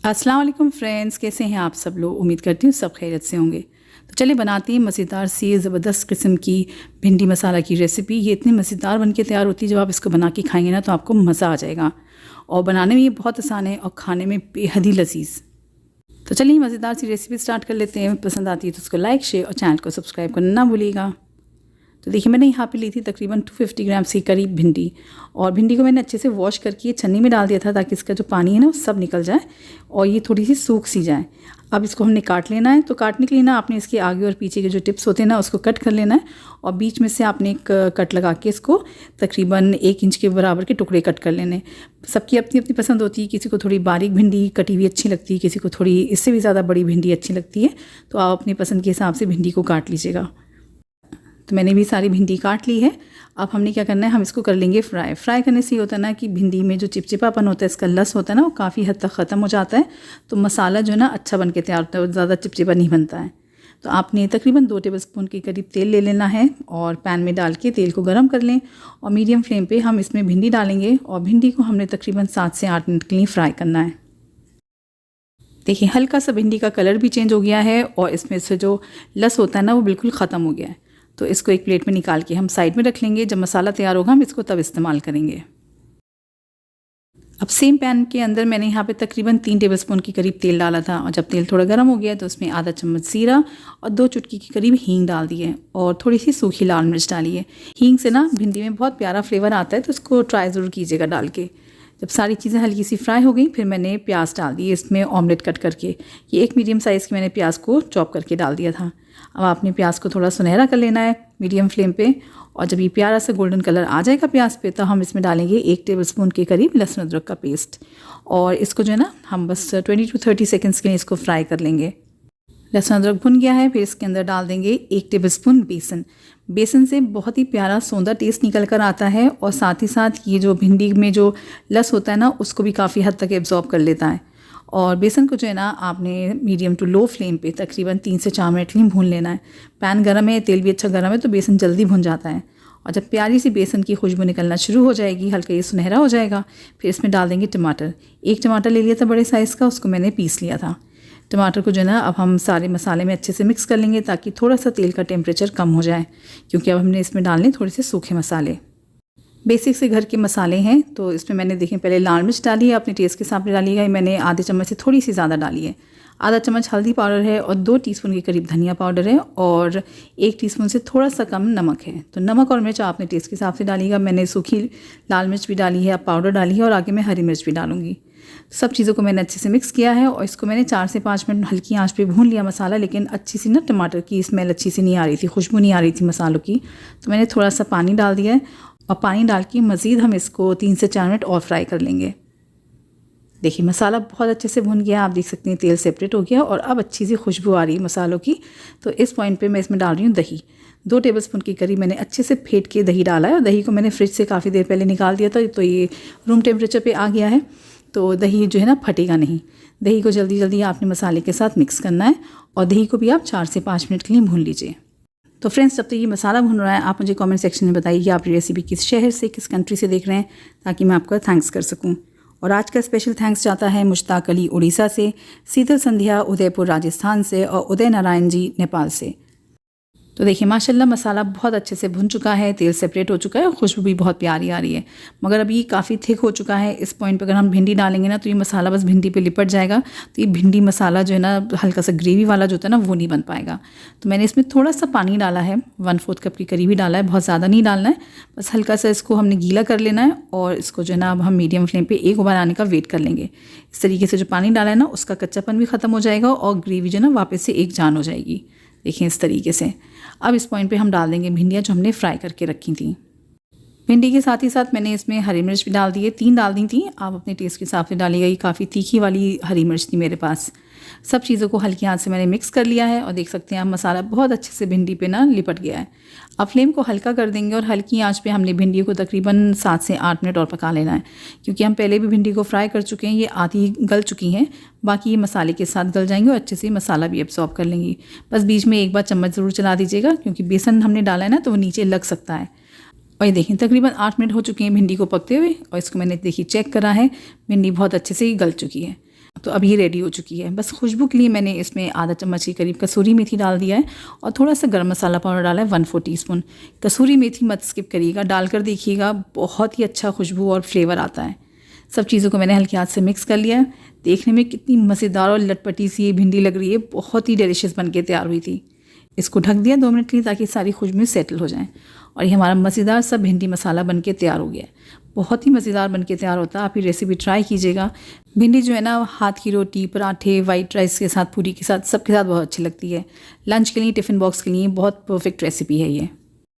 अस्सलाम वालेकुम फ्रेंड्स, कैसे हैं आप सब लोग। उम्मीद करती हूँ सब खैरियत से होंगे। तो चलिए बनाते हैं मज़ेदार सी ज़बरदस्त किस्म की भिंडी मसाला की रेसिपी। ये इतनी मज़ेदार बन के तैयार होती है, जब आप इसको बना के खाएंगे ना तो आपको मज़ा आ जाएगा। और बनाने में ये बहुत आसान है और खाने में बेहद ही लजीज। तो चलिए मज़ेदार सी रेसिपी स्टार्ट कर लेते हैं। पसंद आती है तो उसको लाइक शेयर और चैनल को सब्सक्राइब करना ना भूलिएगा। तो देखिए मैंने यहाँ पे ली थी तकरीबन 250 ग्राम के करीब भिंडी। और भिंडी को मैंने अच्छे से वॉश करके छन्नी में डाल दिया था ताकि इसका जो पानी है ना वो सब निकल जाए और ये थोड़ी सी सूख सी जाए। अब इसको हमने काट लेना है। तो काटने के लिए ना आपने इसके आगे और पीछे के जो टिप्स होते हैं ना उसको कट कर लेना है और बीच में से आपने एक कट लगा के इसको तकरीबन 1 इंच के बराबर के टुकड़े कट कर लेने। सबकी अपनी अपनी पसंद होती है, किसी को थोड़ी बारीक भिंडी कटी हुई अच्छी लगती है, किसी को थोड़ी इससे भी ज़्यादा बड़ी भिंडी अच्छी लगती है। तो आप अपनी पसंद के हिसाब से भिंडी को काट लीजिएगा। तो मैंने भी सारी भिंडी काट ली है। अब हमने क्या करना है, हम इसको कर लेंगे फ्राई। फ्राई करने से ये होता है ना कि भिंडी में जो चिपचिपापन होता है, इसका लस होता है ना, वो काफ़ी हद तक ख़त्म हो जाता है। तो मसाला जो है ना अच्छा बन के तैयार होता है, ज़्यादा चिपचिपा नहीं बनता है। तो आपने तकरीबन 2 टेबलस्पून के करीब तेल ले लेना है और पैन में डाल के तेल को गर्म कर लें और मीडियम फ्लेम पर हम इसमें भिंडी डालेंगे। और भिंडी को हमने तकरीबन 7 से 8 मिनट के लिए फ्राई करना है। देखिए हल्का सा भिंडी का कलर भी चेंज हो गया है और इसमें से जो लस होता है ना वो बिल्कुल ख़त्म हो गया है। तो इसको एक प्लेट में निकाल के हम साइड में रख लेंगे। जब मसाला तैयार होगा हम इसको तब इस्तेमाल करेंगे। अब सेम पैन के अंदर मैंने यहाँ पे तकरीबन 3 टेबलस्पून के करीब तेल डाला था और जब तेल थोड़ा गर्म हो गया तो उसमें आधा चम्मच जीरा और 2 चुटकी के करीब हींग डाल दी है और थोड़ी सी सूखी लाल मिर्च डाली है। हींग से ना भिंडी में बहुत प्यारा फ्लेवर आता है, तो उसको ट्राई ज़रूर कीजिएगा डाल के। जब सारी चीज़ें हल्की सी फ्राई हो गई फिर मैंने प्याज डाल दी इसमें ऑमलेट कट करके। ये एक मीडियम साइज़ की मैंने प्याज को चॉप करके डाल दिया था। अब आपने प्याज को थोड़ा सुनहरा कर लेना है मीडियम फ्लेम पे। और जब ये प्यारा सा गोल्डन कलर आ जाएगा प्याज पे तो हम इसमें डालेंगे 1 टेबलस्पून के करीब लहसुन अदरक का पेस्ट। और इसको जो है ना हम बस 20 to 30 सेकेंड्स के लिए इसको फ्राई कर लेंगे। लहसुन अदरक भुन गया है, फिर इसके अंदर डाल देंगे 1 टेबलस्पून बेसन। बेसन से बहुत ही प्यारा सौंदा टेस्ट निकल कर आता है और साथ ही साथ ये जो भिंडी में जो लस होता है ना उसको भी काफ़ी हद तक एब्जॉर्ब कर लेता है। और बेसन को जो है ना आपने मीडियम टू लो फ्लेम पे तकरीबन 3 से 4 मिनट के लिए भून लेना है। पैन गर्म है, तेल भी अच्छा गर्म है, तो बेसन जल्दी भुन जाता है। और जब प्यारी सी बेसन की खुशबू निकलना शुरू हो जाएगी, हल्का ये सुनहरा हो जाएगा, फिर इसमें डाल देंगे टमाटर। 1 टमाटर ले लिया था बड़े साइज़ का, उसको मैंने पीस लिया था। टमाटर को जो है ना अब हम सारे मसाले में अच्छे से मिक्स कर लेंगे ताकि थोड़ा सा तेल का टेम्परेचर कम हो जाए, क्योंकि अब हमने इसमें डालने थोड़े से सूखे मसाले। बेसिक से घर के मसाले हैं। तो इसमें मैंने देखें पहले लाल मिर्च डाली है, अपने टेस्ट के हिसाब से डालिएगा। मैंने आधे चम्मच से थोड़ी सी ज़्यादा डाली है। आधा चम्मच हल्दी पाउडर है और 2 टीस्पून के करीब धनिया पाउडर है और 1 टीस्पून से थोड़ा सा कम नमक है। तो नमक और मिर्च आपने टेस्ट के हिसाब से डालिएगा। मैंने सूखी लाल मिर्च भी डाली है, अब पाउडर डाली है और आगे मैं हरी मिर्च भी डालूंगी। सब चीज़ों को मैंने अच्छे से मिक्स किया है और इसको मैंने 4 से 5 मिनट हल्की आंच पे भून लिया मसाला। लेकिन अच्छी सी ना टमाटर की स्मेल अच्छी सी नहीं आ रही थी, खुशबू नहीं आ रही थी मसालों की। तो मैंने थोड़ा सा पानी डाल दिया है और पानी डाल के मज़ीद हम इसको 3 से 4 मिनट और फ्राई कर लेंगे। देखिए मसाला बहुत अच्छे से भुन गया, आप देख सकते हैं तेल सेपरेट हो गया और अब अच्छी सी खुशबू आ रही है मसालों की। तो इस पॉइंट पे मैं इसमें डाल रही हूँ दही। 2 टेबलस्पून के करीब मैंने अच्छे से फेंट के दही डाला है और दही को मैंने फ्रिज से काफ़ी देर पहले निकाल दिया था, तो ये रूम टेम्परेचर पे आ गया है। तो दही जो है ना फटेगा नहीं। दही को जल्दी जल्दी आपने मसाले के साथ मिक्स करना है और दही को भी आप 4 से 5 मिनट के लिए भून लीजिए। तो फ्रेंड्स जब तक ये मसाला भुन रहा है आप मुझे कमेंट सेक्शन में बताइए कि आप ये रेसिपी किस शहर से, किस कंट्री से देख रहे हैं, ताकि मैं आपका थैंक्स कर सकूं। और आज का स्पेशल थैंक्स जाता है मुश्ताक अली उड़ीसा से, शीतल संध्या उदयपुर राजस्थान से और उदय नारायण जी नेपाल से। तो देखिए माशाल्लाह मसाला बहुत अच्छे से भुन चुका है, तेल सेपरेट हो चुका है और खुशबू भी बहुत प्यारी आ रही है। मगर अभी काफ़ी थिक हो चुका है। इस पॉइंट पर अगर हम भिंडी डालेंगे ना तो ये मसाला बस भिंडी पे लिपट जाएगा। तो ये भिंडी मसाला जो है ना हल्का सा ग्रेवी वाला जो होता है ना वो नहीं बन पाएगा। तो मैंने इसमें थोड़ा सा पानी डाला है, 1/4 कप के करीब ही डाला है, बहुत ज़्यादा नहीं डालना है। बस हल्का सा इसको हमने गीला कर लेना है और इसको जो है ना अब हम मीडियम फ्लेम पर एक उबाल आने का वेट कर लेंगे। इस तरीके से जो पानी डाला है ना उसका कच्चापन भी ख़त्म हो जाएगा और ग्रेवी जो है ना वापस से एक जान हो जाएगी। देखिए इस तरीके से। अब इस पॉइंट पे हम डाल देंगे भिंडियाँ जो हमने फ्राई करके रखी थी। भिंडी के साथ ही साथ मैंने इसमें हरी मिर्च भी डाल दी है, 3 डाल दी थी, आप अपने टेस्ट के हिसाब से डालिएगा। ये काफ़ी तीखी वाली हरी मिर्च थी मेरे पास। सब चीज़ों को हल्की आंच से मैंने मिक्स कर लिया है और देख सकते हैं आप मसाला बहुत अच्छे से भिंडी पे ना लिपट गया है। अब फ्लेम को हल्का कर देंगे और हल्की आंच पे हमने भिंडी को तकरीबन 7 से 8 मिनट और पका लेना है, क्योंकि हम पहले भी भिंडी को फ्राई कर चुके हैं। ये आधी गल चुकी हैं, बाकी ये मसाले के साथ गल जाएंगे और अच्छे से मसाला भी एब्जॉर्ब कर लेंगी। बस बीच में एक बार चम्मच ज़रूर चला दीजिएगा, क्योंकि बेसन हमने डाला है ना तो वो नीचे लग सकता है। और ये देखिए तकरीबन 8 मिनट हो चुके हैं भिंडी को पकते हुए और इसको मैंने देखिए चेक करा है, भिंडी बहुत अच्छे से गल चुकी है। तो अब ये रेडी हो चुकी है। बस खुशबू के लिए मैंने इसमें आधा चम्मच के करीब कसूरी मेथी डाल दिया है और थोड़ा सा गरम मसाला पाउडर डाला है 1/4 टीस्पून। कसूरी मेथी मत स्किप करिएगा, डालकर देखिएगा, बहुत ही अच्छा खुशबू और फ्लेवर आता है। सब चीज़ों को मैंने हल्के हाथ से मिक्स कर लिया है। देखने में कितनी मज़ेदार और लटपटी सी ये भिंडी लग रही है, बहुत ही डिलीशियस बन के तैयार हुई थी। इसको ढक दिया 2 मिनट के लिए ताकि सारी खुशबू सेटल हो जाए और ये हमारा मज़ेदार सा भिंडी मसाला बन के तैयार हो गया है। बहुत ही मज़ेदार बन के तैयार होता है। आप ये रेसिपी ट्राई कीजिएगा। भिंडी जो है ना, हाथ की रोटी, पराठे, वाइट राइस के साथ, पूरी के साथ, सबके साथ बहुत अच्छी लगती है। लंच के लिए, टिफ़िन बॉक्स के लिए बहुत परफेक्ट रेसिपी है ये।